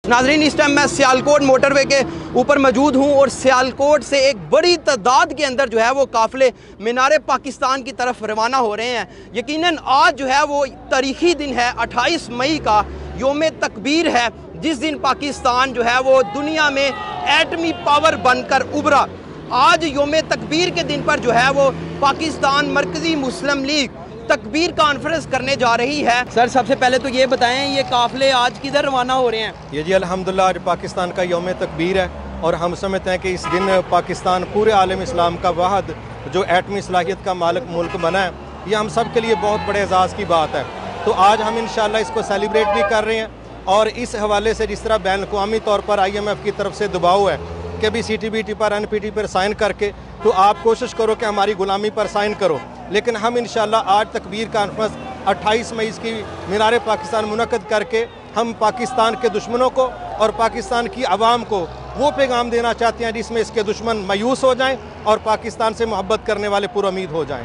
नाजरीन, इस टाइम मैं सियालकोट मोटरवे के ऊपर मौजूद हूँ और सियालकोट से एक बड़ी तादाद के अंदर जो है वो काफ़िले मीनार पाकिस्तान की तरफ रवाना हो रहे हैं। यकीनन आज जो है वो तारीख़ी दिन है, 28 मई का योम तकबीर है, जिस दिन पाकिस्तान जो है वो दुनिया में एटमी पावर बनकर उभरा। आज योम तकबीर के दिन पर जो है वो पाकिस्तान मरकज़ी मुस्लिम लीग तकबीर कॉन्फ्रेंस करने जा रही है। सर, सबसे पहले तो ये बताएं, ये काफ़िले आज किधर रवाना हो रहे हैं? ये जी अल्हम्दुलिल्लाह आज पाकिस्तान का यौम तकबीर है और हम समझते हैं कि इस दिन पाकिस्तान पूरे आलम इस्लाम का वाहद जो एटमी सलाहियत का मालिक मुल्क बना है, ये हम सब के लिए बहुत बड़े एजाज़ की बात है। तो आज हम इंशाअल्लाह इसको सेलिब्रेट भी कर रहे हैं और इस हवाले से जिस तरह बैन अवी तौर पर IMF की तरफ से दबाव है कि अभी CTBT पर NPT पर साइन करके तो आप कोशिश करो कि हमारी गुलामी पर साइन करो, लेकिन हम इंशाअल्लाह आज तकबीर कॉन्फ्रेंस 28 मई की मीनार पाकिस्तान मुनक़्क़द करके हम पाकिस्तान के दुश्मनों को और पाकिस्तान की आवाम को वो पैगाम देना चाहते हैं जिसमें इसके दुश्मन मायूस हो जाएं और पाकिस्तान से मोहब्बत करने वाले पुरुमीद हो जाएं।